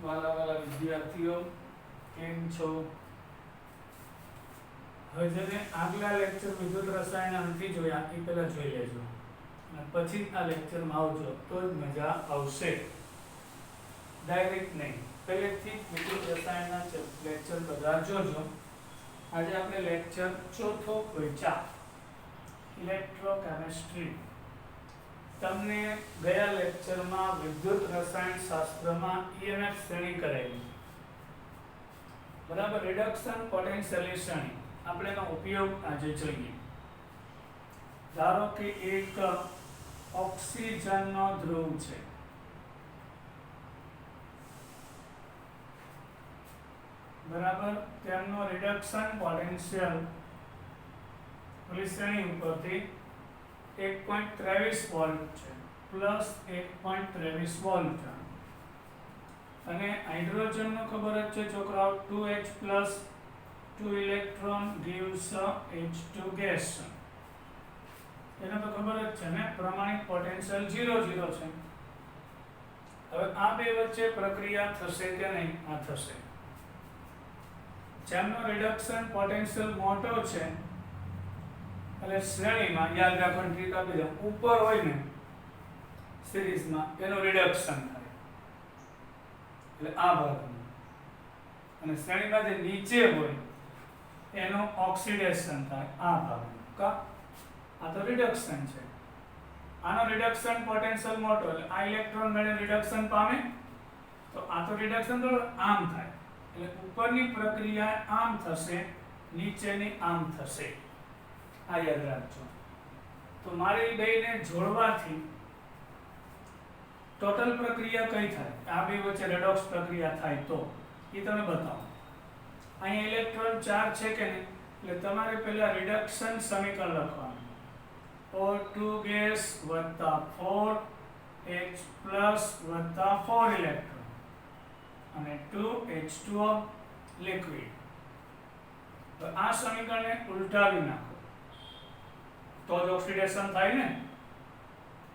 વાલા વાલા વિદ્યાર્થીઓ, કેમ છો? હવે જેને આગલા લેક્ચર વિદ્યુત રસાયણ અંતિ જોયા એ પહેલા જોઈ લેજો અને પછી આ લેક્ચરમાં આવજો તો જ મજા આવશે. ડાયરેક્ટ નહીં, પહેલેથી વિદ્યુત રસાયણના લેક્ચર બધા જોજો. આજે આપણે લેક્ચર ચોથો વાંચ્યા, ઇલેક્ટ્રોકેમિસ્ટ્રી. તમને ગયા લેક્ચરમાં વિદ્યુત રસાયણ શાસ્ત્રમાં EMF શ્રેણી કરાવી, બરાબર? રિડક્શન પોટેન્શિયલ શ્રેણી. આપણે એનો ઉપયોગ આજે જોઈએ. ધારો કે એક ઓક્સિજનનો ધ્રુવ છે, બરાબર? તેમનો રિડક્શન પોટેન્શિયલ ઓલી શ્રેણી ઉપરથી 1.23 વોલ્ટ છે, પ્લસ 1.23 વોલ્ટ. અને હાઇડ્રોજનનો ખબર જ છે છોકરાઓ, 2H plus 2 electron gives H2 gas. એને તો ખબર જ છે ને, પ્રમાણિત પોટેન્શિયલ 0 છે. હવે આ બે વચ્ચે પ્રક્રિયા થશે કે નહીં? આ થશે. જેમનો રિડક્શન પોટેન્શિયલ મોટો છે એટલે શ્રેણીમાં યાદ રાખવાની ટ્રીક આપી દઉં, ઉપર હોય ને સિરીઝમાં એનું રિડક્શન થાય એટલે આ ભાગનું, અને શ્રેણીમાં જે નીચે હોય એનું ઓક્સિડેશન થાય આ ભાગનું. કા આ તો રિડક્શન છે, આનો રિડક્શન પોટેન્શિયલ મોટો એટલે આ ઇલેક્ટ્રોન મેળે રિડક્શન પામે, તો આ તો રિડક્શન તો આમ થાય એટલે ઉપરની પ્રક્રિયા આમ થશે, નીચેની આમ થશે. આ યાદ રાખજો. તો મારે એ બેને જોડવાથી ટોટલ પ્રક્રિયા કઈ થાય, આ બે વચ્ચે રેડોક્સ પ્રક્રિયા થાય તો એ તમે બતાવો. અહીં ઇલેક્ટ્રોન 4 છે કે નહીં, એટલે તમારે પહેલા રિડક્શન સમીકરણ લખવાનું. O2 ગેસ વત્તા 4H પ્લસ વત્તા 4 ઇલેક્ટ્રોન અને 2H2O લિક્વિડ. તો આ સમીકરણને ઉલટાવી નાખો તો જ ઓક્સિડેશન થાય ને.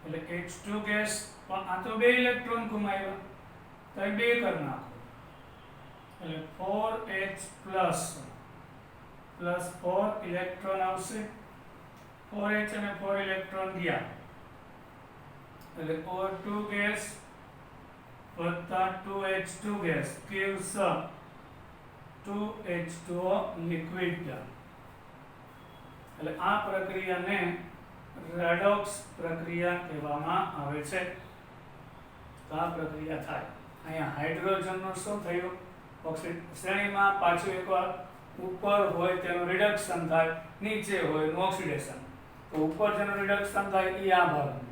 એટલે H2 ગેસ, પણ આ તો બે ઇલેક્ટ્રોન ગુમાવ્યા તો એ બે કરી નાખો એટલે 4H પ્લસ 4 ઇલેક્ટ્રોન આવશે. 4H અને 4 ઇલેક્ટ્રોન ગયા એટલે O2 ગેસ વત્તા 2H2 gas gives 2H2O liquid. એટલે આ પ્રક્રિયાને રેડોક્સ પ્રક્રિયા કહેવામાં આવે છે. તો આ પ્રક્રિયા થાય. અહીંયા હાઇડ્રોજનનું શું થયું? શ્રેણીમાં પાછું એકવાર ઉપર હોય તેનું રિડક્શન થાય, નીચે હોય એનું ઓક્સિડેશન. તો ઉપર જેનું રિડક્શન થાય એ આ ભાગનું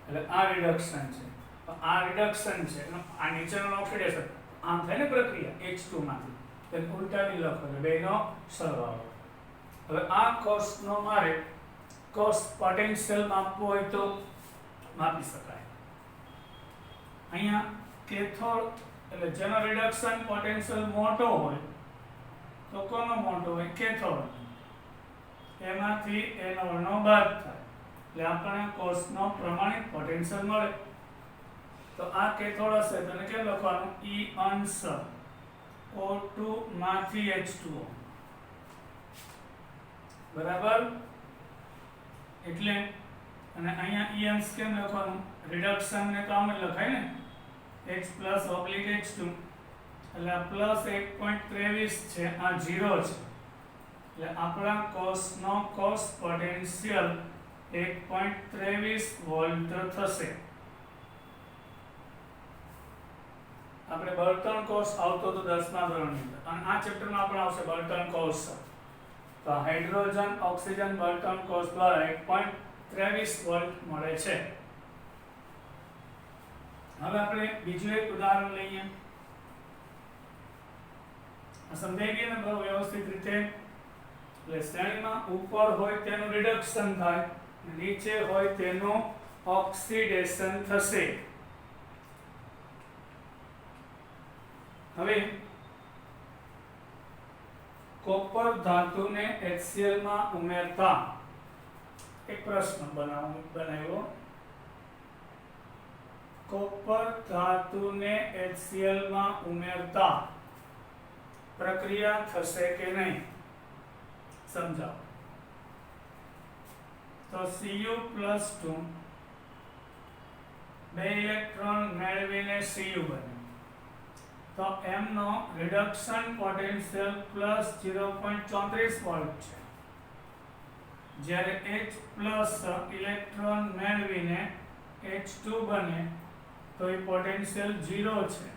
એટલે આ રિડક્શન છે. તો આ રિડક્શન છે, આ નીચેનું ઓક્સિડેશન. આમ થાય ને પ્રક્રિયા H2 માંથી, તેને ઉલટાવી લખો એટલે બેનો સરવાળો. હવે આ કોષનો મારે કોષ પોટેન્શિયલ માપવું હોય તો માપી શકાય. અહીંયા કેથોડ એટલે જેનો રિડક્શન પોટેન્શિયલ મોટો હોય તો કોનો મોટો હોય? કેથોડ. એમાંથી એનોડનો બાદ થાય એટલે આપણને કોષનો પ્રમાણિત પોટેન્શિયલ મળે. તો આ કેથોડ હશે તો એને કેમ લખવાનું? E અંશ O2 માંથી H2O, બરાબર? એટલે અને અહીંયા E અંશ કેમ લખવાનું? રિડક્શન ને તો આમ જ લખાય ને, H પ્લસ ઓબ્લિક H2 એટલે આ પ્લસ 1.23 છે, આ 0 છે એટલે આપણા કોષનો કોષ પોટેન્શિયલ 1.23 વોલ્ટ થશે. આપણે બળતણ કોષ આવતો તો 10મા ધોરણની અંદર, અને આ ચેપ્ટરમાં આપણે આવશે બળતણ કોષ. તો હાઇડ્રોજન ઓક્સિજન બળતણ કોષ દ્વારા 1.23 વોલ્ટ મળે છે. હવે આપણે બીજું એક ઉદાહરણ લઈએ. આ સમજાઈ ગયું ને બહુ વ્યવસ્થિત રીતે? એટલે શ્રેણીમાં ઉપર હોય તેનું રિડક્શન થાય, નીચે હોય તેનું ઓક્સિડેશન થશે. હવે કોપર ધાતુને HCl માં ઉમેરતા એક પ્રશ્ન બનાવ્યો. કોપર ધાતુને HCl માં ઉમેરતા પ્રક્રિયા થશે કે નહીં સમજાવો. તો Cu+2 બે ઇલેક્ટ્રોન મેળવીને Cu બને તો M નો રિડક્શન પોટેન્શિયલ +0.34 વોલ્ટ છે, જ્યારે H+ ઇલેક્ટ્રોન મેળવીને H2 બને તો એ પોટેન્શિયલ 0 છે.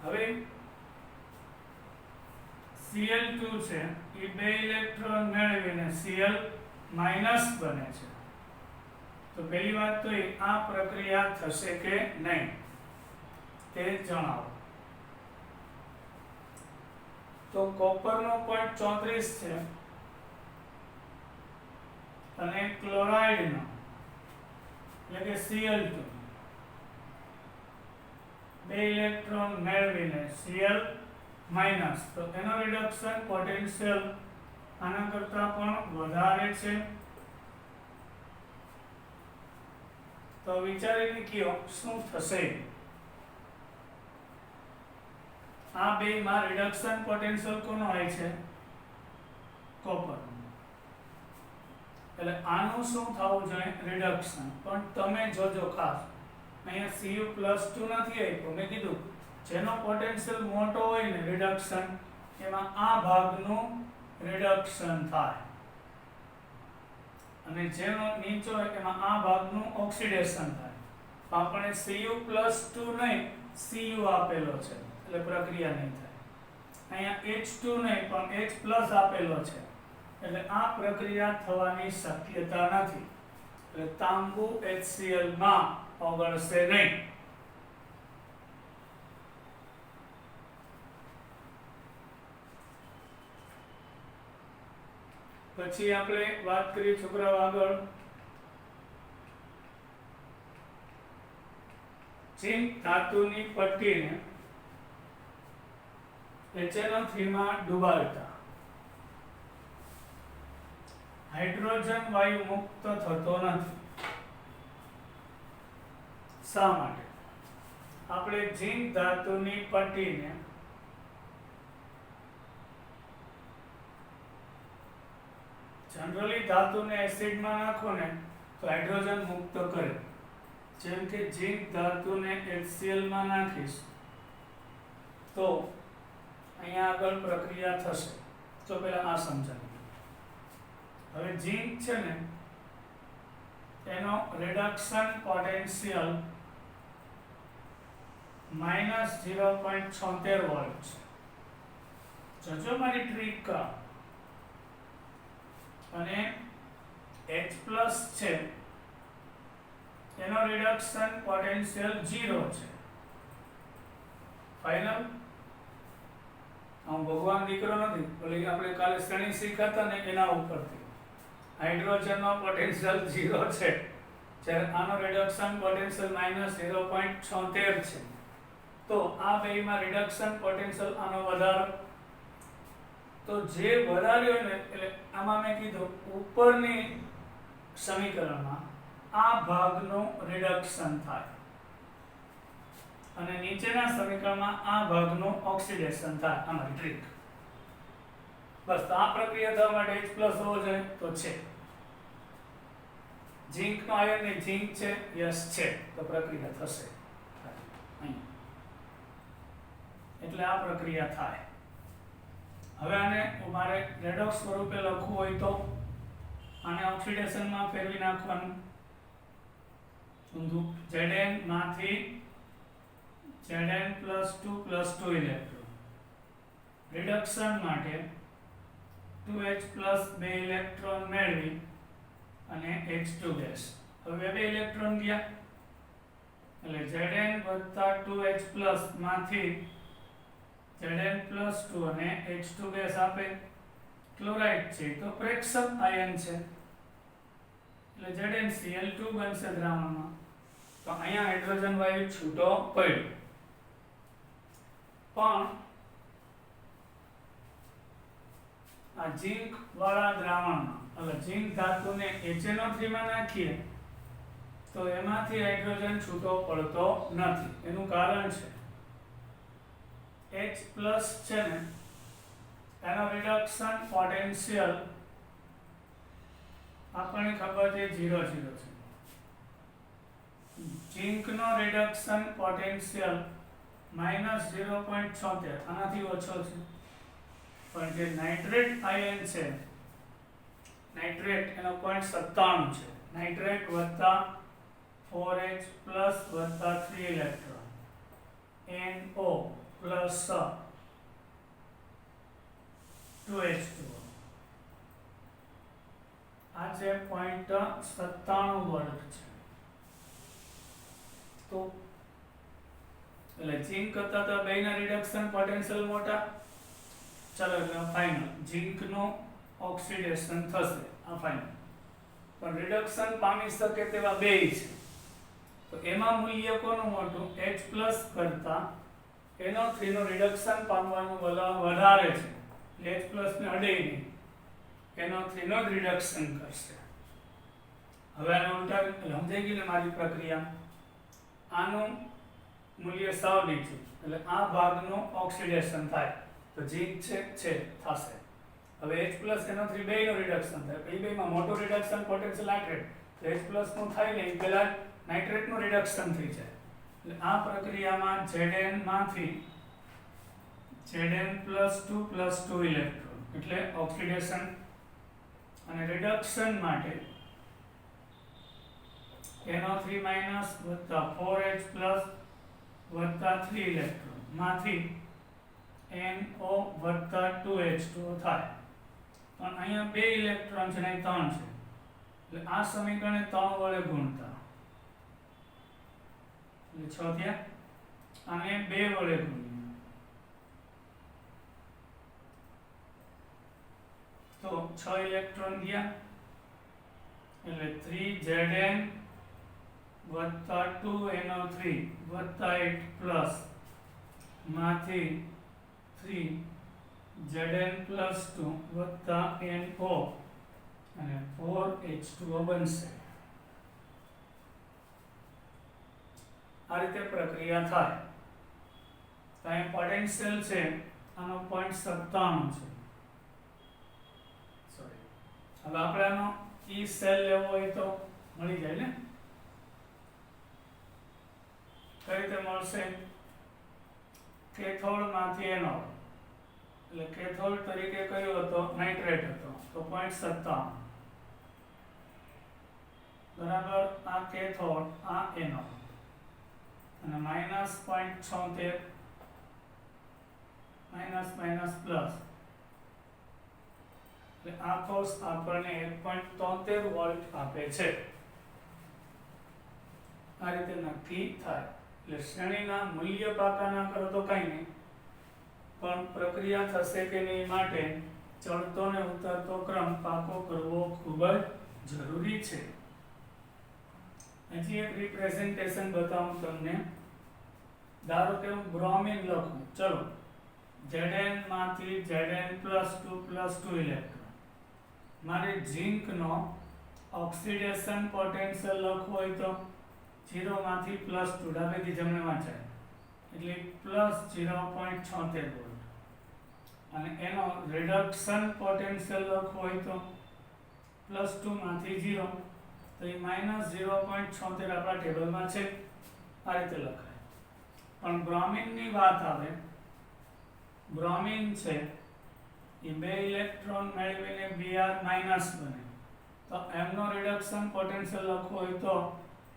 હવે Cl2 છે એ બે ઇલેક્ટ્રોન મેળવીને Cl- બને છે. તો પહેલી વાત તો આ પ્રક્રિયા થશે કે નહીં તે જણાવો. તો કોપરનો પોઈન્ટ 34 છે અને ક્લોરાઇડનો એટલે કે Cl2 બે ઇલેક્ટ્રોન મેળવીને Cl- તો એનો રિડક્શન પોટેન્શિયલ આના કરતા પણ વધારે છે. તો વિચારીને કયો શું થશે. આ બે માં રિડક્શન પોટેન્શિયલ કોનો હોય છે કોપર. એટલે આનું શું થવું જોઈએ રિડક્શન. પણ તમે જોજો ખાસ અહીંયા Cu+2 નથી આપ્યો. મેં કીધું જેનો પોટેન્શિયલ મોટો હોય ને રિડક્શન એમાં આ ભાગનું રિડક્શન થાય અને જેનો નીચો હોય એમાં આ ભાગનું ઓક્સિડેશન થાય. આપણે Cu+2 નહીં Cu આપેલો છે એટલે પ્રક્રિયા નહીં થાય. અહીંયા H2 નહીં પણ H+ આપેલો છે એટલે આ પ્રક્રિયા થવાની શક્યતા નથી. એટલે તાંબુ HCl માં ઓગળશે નહીં. પછી આપણે વાત કરીએ છોકરાઓ આગળ ઝીંક ધાતુની પટ્ટીને HNO3 માં ડુબાડતા હાઇડ્રોજન વાયુ મુક્ત થતો નથી. શા માટે? આપણે ઝીંક ધાતુની પટ્ટીને જનરલી ધાતુને એસિડમાં નાખો ને તો હાઇડ્રોજન મુક્ત કરે. જેમ કે ઝીંક ધાતુને HCl માં નાખીશ તો અહીંયા આગળ પ્રક્રિયા થશે. તો પહેલા આ સમજાવીએ. હવે ઝીંક છે ને એનો રિડક્શન પોટેન્શિયલ -0.76 વોલ્ટ છે. જોજો મારી ટ્રીક કા. અને H+ છે એનો રિડક્શન પોટેન્શિયલ 0 છે. ફાઇનલ. હું ભગવાન દીકરો નથી, ઓલી આપણે કાલે શ્રેણી શીખાતા ને એના ઉપરથી હાઇડ્રોજનનો પોટેન્શિયલ 0 છે જ્યારે આનો રિડક્શન પોટેન્શિયલ -0.76 છે. તો આ બેમાં રિડક્શન પોટેન્શિયલ આનો વધારો. તો જે વધાર્યો ને એટલે આમાં મેં કીધું ઉપરની સમીકરણમાં આ ભાગનું રિડક્શન થાય અને નીચેના સમીકરણમાં આ ભાગનું ઓક્સિડેશન થાય. અમારી ટ્રીક બસ. તો આ પ્રક્રિયા થવા માટે H+ હોવો જોઈએ તો છે. ઝીંકનો આયન ને ઝીંક છે યસ છે તો પ્રક્રિયા થશે એટલે આ પ્રક્રિયા થાય. હવે આને મારે રેડોક્સ સ્વરૂપે લખવું હોય તો આને ઓક્સિડેશનમાં ફેરવી નાખવાનું. ઊંધું Zn માંથી Zn+2+2 ઇલેક્ટ્રોન રિડક્શન માટે 2H+ બે ઇલેક્ટ્રોન મેળવી અને H2 ગેસ. હવે બે ઇલેક્ટ્રોન ગયા એટલે Zn + 2H+ માંથી Zn+2 અને H2 ગેસ આપે. ક્લોરાઇડ છે તો પ્રેક્ષક આયન છે એટલે ZnCl2 બનશે દ્રાવણમાં. તો અહીંયા હાઇડ્રોજન વાયુ છૂટો પડ્યો. પણ આ ઝીંક વાળા દ્રાવણમાં એટલે ઝીંક ધાતુને HNO3 માં નાખીએ તો એમાંથી હાઇડ્રોજન છૂટો પડતો નથી. એનું કારણ છે H+ છે ને એનો રિડક્શન પોટેન્શિયલ આપણને ખબર છે 0 0 છે. ઝીંકનો રિડક્શન પોટેન્શિયલ -0.76 આનાથી ઓછો છે. પણ જે નાઇટ્રેટ આયન છે, નાઇટ્રેટ એનો 0.97 છે. નાઇટ્રેટ વત્તા 4H પ્લસ વત્તા 3 ઇલેક્ટ્રોન NO પ્લસ 2H2O આ છે 0.97 વોલ્ટ છે. તો એટલે ઝીંક કરતા તો બેના રિડક્શન પોટેન્શિયલ મોટા. ચલો એટલે ફાઇનલ ઝીંકનું ઓક્સિડેશન થશે આ ફાઇનલ. પણ રિડક્શન પામી શકે તેવા બે છે. તો એમાં મૂલ્ય કોનું મોટું? H+ કરતા NO3 નું રિડક્શન પામવાનું વલણ વધારે છે. H+ ને અડે નહીં, NO3 નું રિડક્શન કરશે. હવે આને ઉલટા સમજાઈ ગઈ ને મારી પ્રક્રિયા. આનું મૂલ્ય સાવ નીચું એટલે આ ભાગનું ઓક્સિડેશન થાય તો ઝીંક છે થશે. હવે H+ NO3 બેયનું રિડક્શન થાય. એ બેમાં મોટું રિડક્શન પોટેન્શિયલ નાઇટ્રેટ. તો H+ નું થાય ને પહેલા નાઇટ્રેટનું રિડક્શન થઈ જાય. એટલે આ પ્રક્રિયામાં Zn માંથી Zn+2+2 ઇલેક્ટ્રોન એટલે ઓક્સિડેશન અને રિડક્શન માટે NO3- વત્તા 4H+ વત્તા 3 ઇલેક્ટ્રોન માંથી NO વત્તા 2H2O થાય. પણ અહીંયા 2 ઇલેક્ટ્રોન છે ને 3 છે એટલે આ સમીકરણને 3 વડે ગુણતા એટલે 6 થયા. આને 2 વડે ગુણીએ તો 6 ઇલેક્ટ્રોન ગયા એટલે 3Zn વત્તા 2NO3 વત્તા 8+ માંથી 3Zn+2 વત્તા NO અને 4H2O બનશે. આ રીતે પ્રક્રિયા થાય. તો અહીં પોટેન્શિયલ છે આનો 0.97 છે. સોરી, હવે આપણે આનો ઈ સેલ લેવો હોય તો મળી જાય ને. કઈ રીતે મળશે? કેથોડ માંથી એનોડ એટલે કેથોડ તરીકે કયો હતો? નાઇટ્રેટ હતો તો 0.97 બરાબર. આ કેથોડ આ એનોડ અને -0.76 માઇનસ પ્લસ એટલે આ કોર્સ આપણને 1.73 વોલ્ટ આપે છે. આ રીતે નક્કી થાય. એટલે શ્રેણીના મૂલ્ય પાકા ના કરો તો કઈ નહીં, પણ પ્રક્રિયા થશે કે નહીં માટે ચડતો ને ઉતરતો ક્રમ પાકો કરવો ખૂબ જ જરૂરી છે. હજી એક રિપ્રેઝન્ટેશન બતાવું તમને. ધારો કે હું બ્રોમિન લખું. ચલો Zn માંથી Zn+2+2 ઇલેક્ટ્રોન. મારે ઝીંકનો ઓક્સિડેશન પોટેન્શિયલ લખવો હોય તો 0 માંથી +2 ડાબેથી જમણે વાંચાય એટલે +0.76 વોલ્ટ. અને એનો રિડક્શન પોટેન્શિયલ લખવો હોય તો +2 માંથી 0 તો એ -0.76 આપણા ટેબલમાં છે. આ રીતે લખાય. પણ બ્રોમિનની વાત આવે, બ્રોમિન છે એ 2 ઇલેક્ટ્રોન મેળવીને Br- બને તો એમનો રિડક્શન પોટેન્શિયલ લખવો હોય તો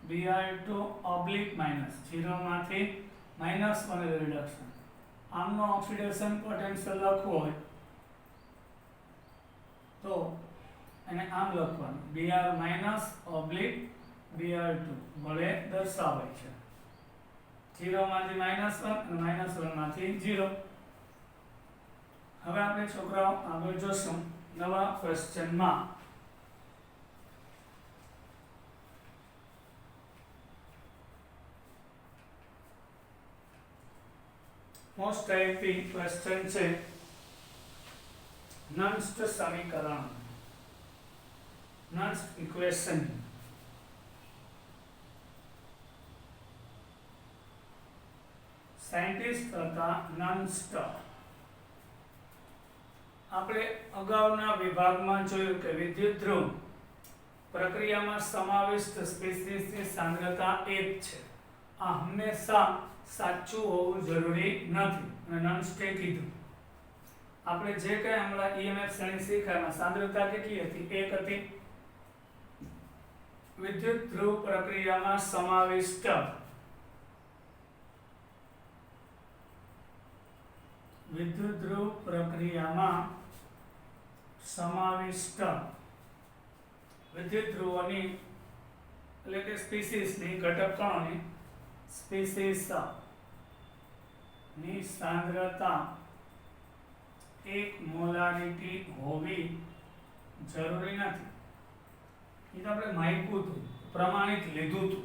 Br2/-, 0 માંથી -1 રિડક્શન. આમનો ઓક્સિડેશન પોટેન્શિયલ લખવો હોય તો એને આમ લખવાનું Br-, Br2 વડે દર્શાવાય છે. 0 માંથી -1 અને -1 માંથી 0. હવે આપણે છોકરાઓ આગળ જોશું નવા ક્વેશ્ચનમાં. મોસ્ટ આઈપી ક્વેશ્ચન છે નન્સ્ટ સમીકરણ, નન્સ્ટ ઇક્વેશન. સાયન્ટિસ્ટ હતા નોન-સ્ટોપ. આપણે અગાઉના વિભાગમાં જોયું કે વિદ્યુત ધ્રુવ પ્રક્રિયામાં સમાવિષ્ટ સ્પીસીસની સાંદ્રતા 1 છે. આ હંમેશા સાચું હોવું જરૂરી નથી અને નોનસ્ટે કીધું. આપણે જે કંઈ હમણાં EMF શ્રેણી શીખ્યા સાંદ્રતા કેટલી હતી? 1 હતી. વિદ્યુત ધ્રુવ પ્રક્રિયામાં સમાવિષ્ટ વિદ્યુત ધ્રુવ પ્રક્રિયામાં સમાવિષ્ટ વિદ્યુત ધ્રુવોની એટલે કે સ્પીસીસની ઘટક કણોની સ્પીસીસની સાંદ્રતા 1 મોલારિટી હોવી જરૂરી નથી. એ તો આપણે માપ્યું હતું, પ્રમાણિત લીધું હતું.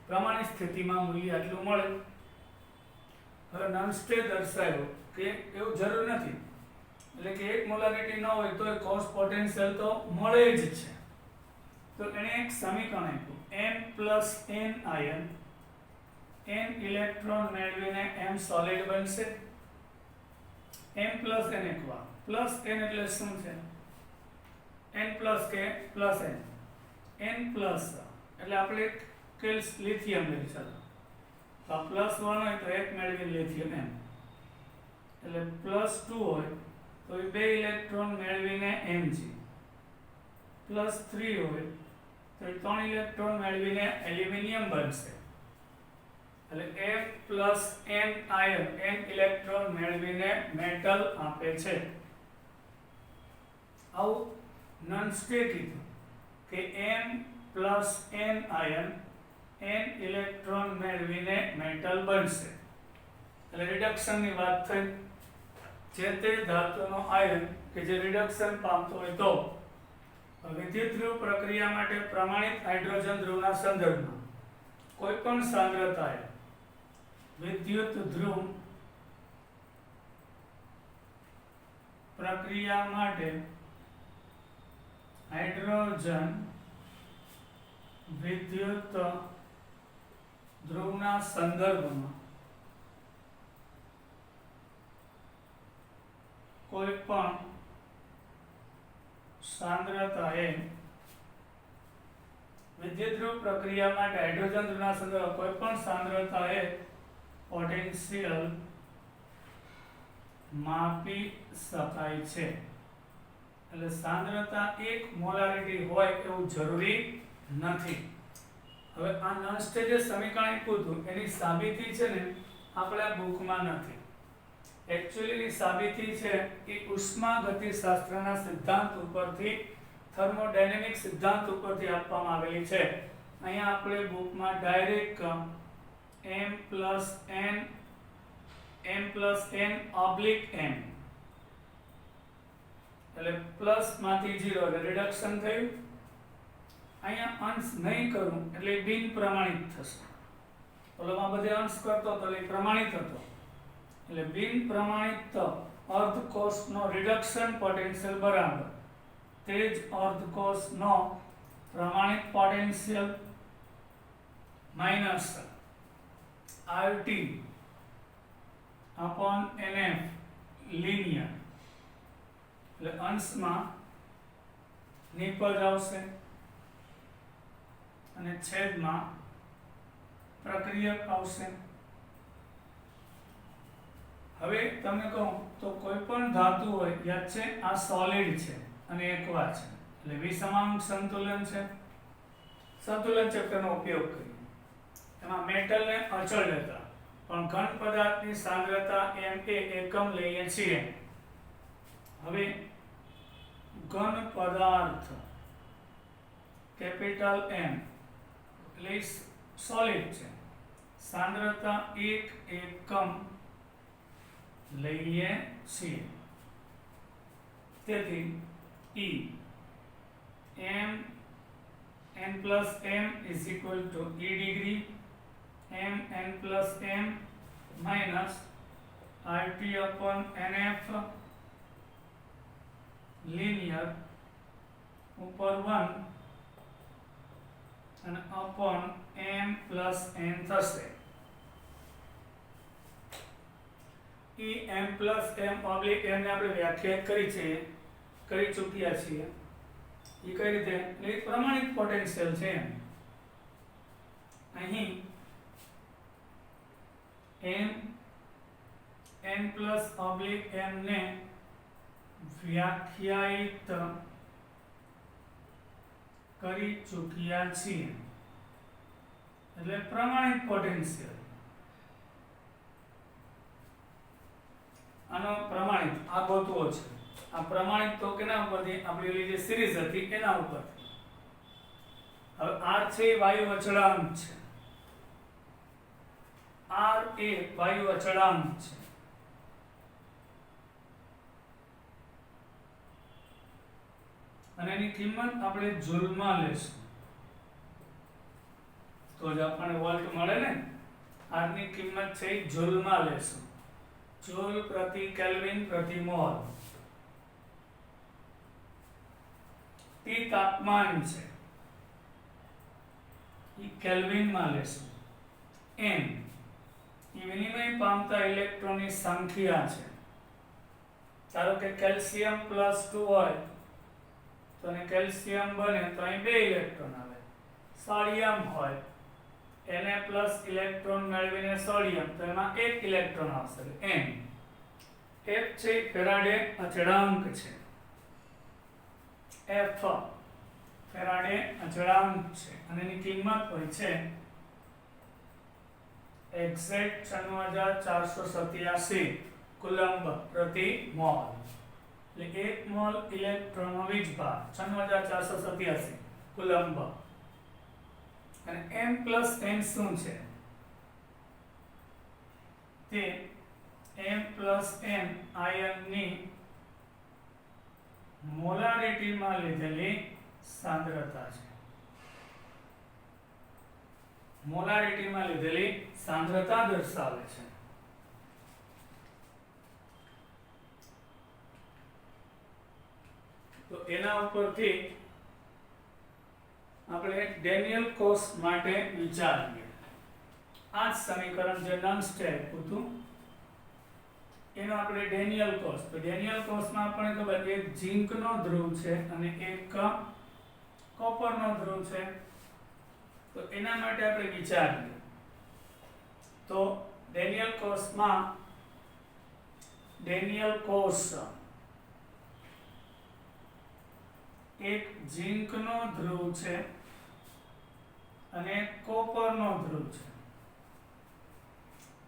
પ્રમાણિત સ્થિતિમાં મૂલ્ય આટલું મળે. હવે નોનસ્ટે દર્શાવ્યો કે એવું જરૂર નથી, એટલે કે 1 મોલારિટી ન હોય તો કોષ પોટેન્શિયલ તો મળે જ છે. તો એને એક સમીકરણ આપ્યું, m પ્લસ n આયન n ઇલેક્ટ્રોન મેળવીને m સોલિડ બનશે. m પ્લસ n એકવાર પ્લસ n એટલે શું છે? n પ્લસ કે પ્લસ n પ્લસ એટલે આપણે લિથિયમ લઈ ચાલો તો પ્લસ 1 હોય તો 1 મેળવી લિથિયમ m એટલે પ્લસ 2 હોય તો એ 2 ઇલેક્ટ્રોન મેળવીને mg પ્લસ 3 હોય તો 3 ઇલેક્ટ્રોન મેળવીને એલ્યુમિનિયમ બનશે. એટલે m પ્લસ n આયન n ઇલેક્ટ્રોન મેળવીને મેટલ આપે છે. આવું નોનસ્ટે કીધું કે m પ્લસ n આયન n ઇલેક્ટ્રોન મેળવીને મેટલ બનશે. એટલે રિડક્શનની વાત થઈ. જે તે ધાતુનો આયન કે જે રિડક્શન પામતો હોય તો વિદ્યુત ધ્રુવ પ્રક્રિયા માટે પ્રમાણિત હાઇડ્રોજન ધ્રુવના સંદર્ભમાં કોઈ પણ સાંદ્રતાએ વિદ્યુત ધ્રુવ પ્રક્રિયા માટે હાઇડ્રોજન વિદ્યુત ધ્રુવના સંદર્ભમાં કોઈ પણ સાંદ્રતાએ વિદ્યુત ધ્રુવ પ્રક્રિયા માટે હાઇડ્રોજન ધ્રુવના સંદર્ભમાં કોઈ પણ સાંદ્રતાએ પોટેન્શિયલ માપી શકાય છે. એટલે સાંદ્રતા 1 મોલારિટી હોય એવું જરૂરી નથી. હવે આ નોનસ્ટે જે સમીકરણ આપ્યું હતું એની સાબિતી છે ને આપણા બુકમાં નથી. એક્ચ્યુઅલી સાબિતી છે એ ઉષ્માગતિશાસ્ત્રના સિદ્ધાંત ઉપરથી થર્મોડાયનેમિક સિદ્ધાંત ઉપરથી આપવામાં આવેલી છે. અહીંયા આપણે બુકમાં direct m plus n oblique m એટલે પ્લસ માંથી 0 એટલે રિડક્શન થયું. અહીંયા અંશ નહીં કરું એટલે બિન પ્રમાણિત થશે. ઓલોમાં બધે અંશ કરતો તો એટલે પ્રમાણિત હતો. એટલે બિન પ્રમાણિત અર્ધકોષનો રિડક્શન પોટેન્શિયલ બરાબર તે જ અર્ધકોષનો પ્રમાણિત potential minus RT upon NF linear. એટલે અંશમાં નિપજ આવશે અને છેદમાં પ્રક્રિયક આવશે. હવે તમે કહો તો કોઈ પણ ધાતુ હોય, યાદ છે આ સોલિડ છે અને એકવા છે એટલે વિષમાંક સંતુલન છે. સંતુલન ચક્રનો ઉપયોગ કરીએ. એમાં મેટલને અચળ લેતા પણ ઘન પદાર્થની સાંદ્રતા m એ એકમ લઈએ છીએ. હવે ઘન પદાર્થ કેપિટલ M એટલે સોલિડ છે, સાંદ્રતા 1 એકમ લઈએ છીએ. તેથી E m n plus m is equal to E degree m n plus m minus RT upon NF linear ઉપર 1 અને upon m plus n થશે. ઈ એમ પ્લસ એમ ઓબ્લિક એમ ને આપણે વ્યાખ્યાયિત કરી ચૂક્યા છીએ. એ કઈ રીતે? એટલે પ્રમાણિત પોટેન્શિયલ છે એમ. અહીં એમ એન પ્લસ ઓબ્લિક એમ ને વ્યાખ્યાયિત કરી ચૂક્યા છીએ એટલે પ્રમાણિત પોટેન્શિયલ. આનો પ્રમાણિત આ ગોતવો છે. આ પ્રમાણિત તો કેના ઉપરથી? આપણી ઓલી જે સિરીઝ હતી એના ઉપરથી. હવે r છે એ વાયુ અચળાંક છે. r એ વાયુ અચળાંક છે. અને એની કિંમત આપણે જૂલમાં લેશું તો જ આપણને વોલ્ટ મળે ને. r ની કિંમત છે એ જૂલમાં લેશું. જૂલ પ્રતિ કેલ્વિન પ્રતિ મોલ. T તાપમાન છે એ કેલ્વિનમાં લેશું. n એ વિનિમય પામતા ઇલેક્ટ્રોનની સંખ્યા છે. ધારો કે કેલ્શિયમ +2 હોય તો ને કેલ્શિયમ બને તો અહીં 2 ઇલેક્ટ્રોન આવે. સોડિયમ હોય Na પ્લસ ઇલેક્ટ્રોન મેળવીને સોડિયમ તો એમાં 1 ઇલેક્ટ્રોન આવશે એટલે n. F છે ફેરાડે અચળાંક છે. F ફેરાડે અચળાંક છે અને એની કિંમત હોય છે એક્ઝેક્ટ 96487 કુલંબ પ્રતિ મોલ. એટલે 1 મોલ ઇલેક્ટ્રોનનો વીજભાર 96487 કુલંબ. અને m પ્લસ n શું છે? તે m પ્લસ n આયનની મોલારિટીમાં લીધેલી સાંદ્રતા છે. મોલારિટીમાં લીધેલી સાંદ્રતા દર્શાવે છે. તો એના ઉપરથી આપણે ડેનિયલ કોસ માટે વિચારીએ. આ સમીકરણ જે નંસ્ટે હતું એનો આપણે ડેનિયલ કોસ. તો ડેનિયલ કોસમાં આપણને ખબર એક ઝિંકનો ધ્રુવ છે અને એક કોપરનો ધ્રુવ છે. તો એના માટે આપણે વિચારીએ તો ડેનિયલ કોસ એક ઝિંકનો ધ્રુવ છે અને કોપરનો ધ્રુવ છે.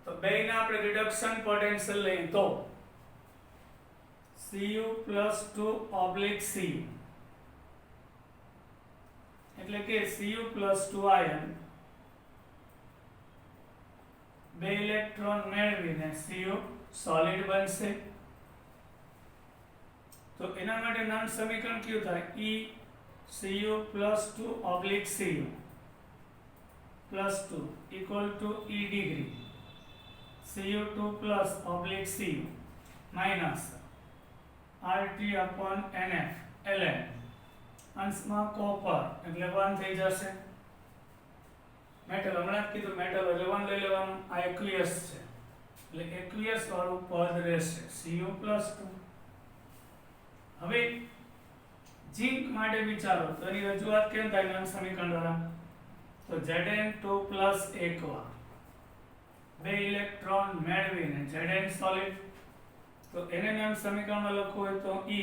તો બેયના આપણે રિડક્શન પોટેન્શિયલ લઈએ તો Cu+2/Cu એટલે કે Cu+2 આયન 2 ઇલેક્ટ્રોન મેળવીને Cu સોલિડ બનશે. તો એના માટે નામ સમીકરણ કયું થાય? Cu+2/Cu +2 = E degree. Cu2+/Cu minus RT/NF ln અંશમાં કોપર એટલે 1 થઈ જશે. મેટલ હમણાં જ કીધું મેટલ એટલે 1 લઈ લેવાનું. આ એક્વિયસ છે એટલે એક્વિયસ વાળું પદ રહેશે Cu+2. હવે ઝિંક માટે વિચારો તો એની રજૂઆત કેમ થાય નામ સમીકરણ દ્વારા? તો Zn2+1 વાર 2 ઇલેક્ટ્રોન મેળવીને Zn સોલિડ. તો એને નામ સમીકરણમાં લખવું હોય તો E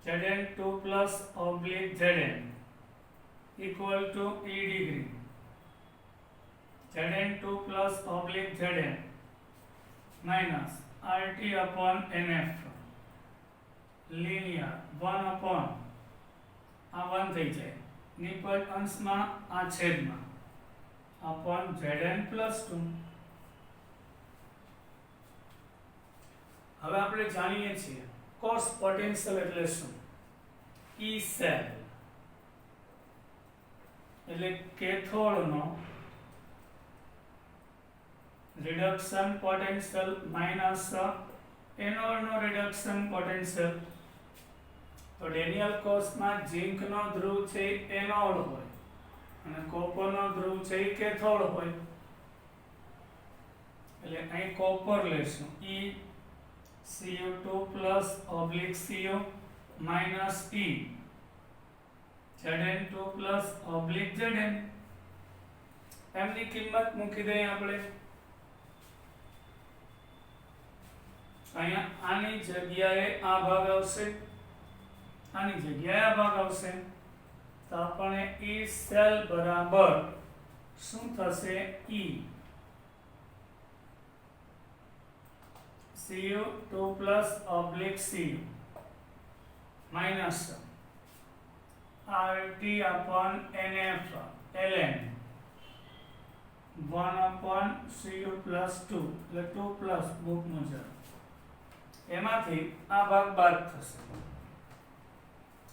Zn2+/Zn = E degree. Zn2+/Zn minus RT/NF linear 1 આ 1 થઈ જાય નિપજ અંશમાં આ છેદમાં upon Zn+2. હવે આપણે જાણીએ છીએ કોસ પોટેન્શિયલ એટલે શું? E સેલ એટલે કેથોડનો રિડક્શન પોટેન્શિયલ માઈનસ એનોડનો રિડક્શન પોટેન્શિયલ. તો ડેનિયલ કોસમાં ઝિંકનો ધ્રુવ છે એનોડ હોય અને કોપરનો ધ્રુવ છે કેથોડ હોય. એટલે અહીં કોપર લેશું ECU2 plus oblique CO minus E Zn2 plus oblique Zn એમની કિંમત મૂકી દઈએ આપણે અહીંયા આની જગ્યાએ આ ભાગ આવશે આની જગ્યાએ આ ભાગ આવશે તો આપણે E સેલ બરાબર શું થશે E Cu2 plus oblique Cu minus RT upon NF ln 1 upon Cu plus 2 એટલે 2 plus બુક મુજબ એમાંથી આ ભાગ બાદ થશે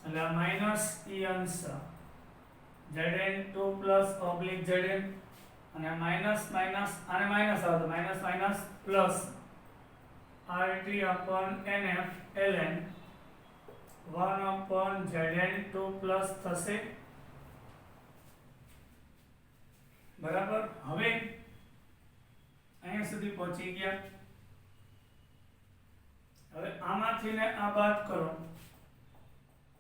એટલે આ માઈનસ E અંશ Zn2 plus oblique Zn અને માઈનસ માઈનસ આને માઈનસ આવે તો minus minus plus RT upon NF ln 1 upon Zn2 plus થશે બરાબર હવે અહીંયા સુધી પહોંચી ગયા હવે આમાંથી ને આ બાદ કરો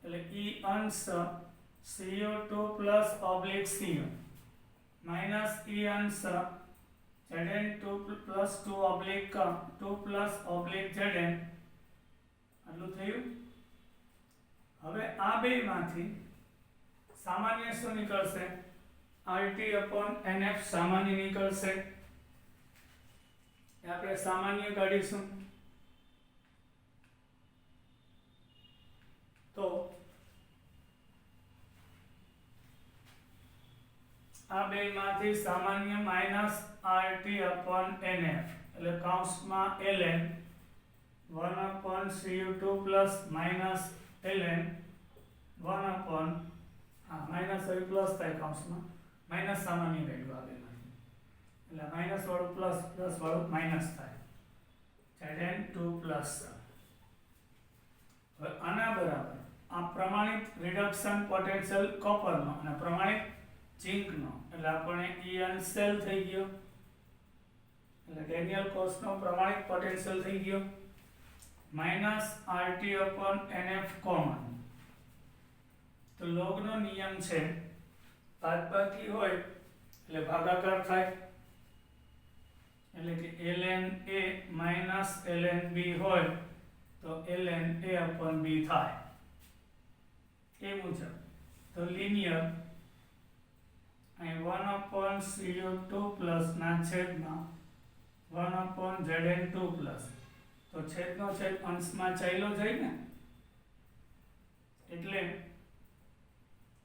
એટલે E અંશ Cu2 plus oblique Cu minus E અંશ Zn2 plus 2 oblique 2 plus oblique Zn આટલું થયું હવે આ બે માંથી સામાન્ય શું નીકળશે RT upon NF સામાન્ય નીકળશે એ આપણે સામાન્ય કાઢીશું તો આ બે માંથી સામાન્ય માઈનસ RT upon NF એટલે કૌંસમાં ln 1 upon Cu2 plus minus ln 1 upon minus હવે પ્લસ થાય કૌંસમાં માઈનસ સામાન્ય વેલ્યુ આવેલા એટલે માઈનસ વાળું પ્લસ પ્લસ વાળું માઈનસ થાય Zn2 પ્લસ હવે આના બરાબર આ પ્રમાણિત રિડક્શન પોટેન્શિયલ કોપરનો અને પ્રમાણિત ઝિંકનો એટલે આપણે E અંશ સેલ થઈ ગયો એટલે ડેનિયલ કોષનો પ્રમાણિત પોટેન્શિયલ થઈ ગયો minus RT upon NF common તો લોગનો નિયમ છે બાદબાકી હોય એટલે ભાગાકાર થાય એટલે કે ln A minus ln B હોય તો ln A upon B થાય એ મુજબ તો લિનિયર અહીં 1 upon Cu2 plus ના છેદમાં 1 upon Zn2 plus તો છેદનો છેદ અંશમાં ચાલ્યો જાય ને એટલે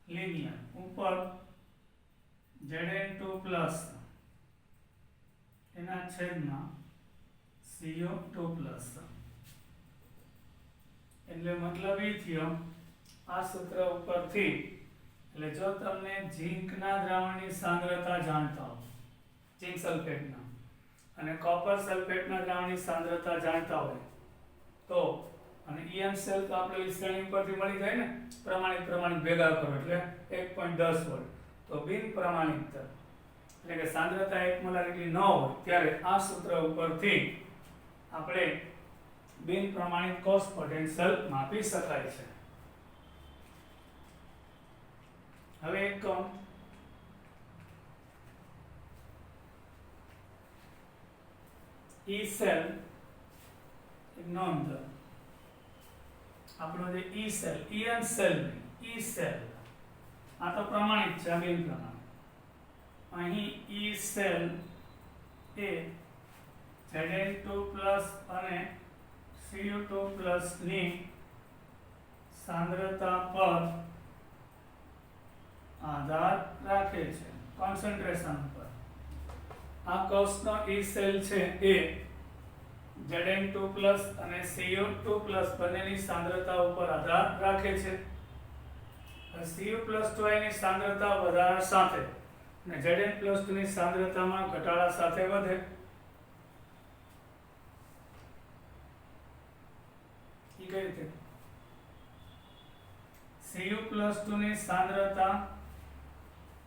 લિનિયર ઉપર Zn2 plus એના છેદમાં Cu2 plus એટલે મતલબ એ થયો આ સૂત્ર ઉપરથી એટલે જો તમને ઝિંકના દ્રાવણની સાંદ્રતા જાણતા હો ઝિંક સલ્ફેટના અને કોપર સલ્ફેટના દ્રાવણની સાંદ્રતા જાણતા હોય તો અને EM સેલ તો આપણે શ્રેણી પરથી મળી જાય ને પ્રમાણિત ભેગા કરો એટલે 1.10 વોલ્ટ તો બિન પ્રમાણિત એટલે કે સાંદ્રતા 1 મોલારિટી ન હોય ત્યારે આ સૂત્ર ઉપરથી આપણે બિન પ્રમાણિત કોષ પોટેન્શિયલ માપી શકાય છે હવે એક E સેલ નોંધ આપણો જે E cell EM cell E cell આ તો પ્રમાણિત છે બિન પ્રમાણિત અહીં E સેલ એ Zn2 પ્લસ અને Cu2 પ્લસ ની સાંદ્રતા પર આધાર રાખે છે કોન્સન્ટ્રેશન પર આ કોષનો E સેલ છે એ Zn2 પ્લસ અને Cu2 પ્લસ બંનેની સાંદ્રતા ઉપર આધાર રાખે છે Cu+2 ની સાંદ્રતા વધારા સાથે અને Zn+2 ની સાંદ્રતામાં ઘટાડા સાથે વધે એ કઈ રીતે Cu+2 ની સાંદ્રતા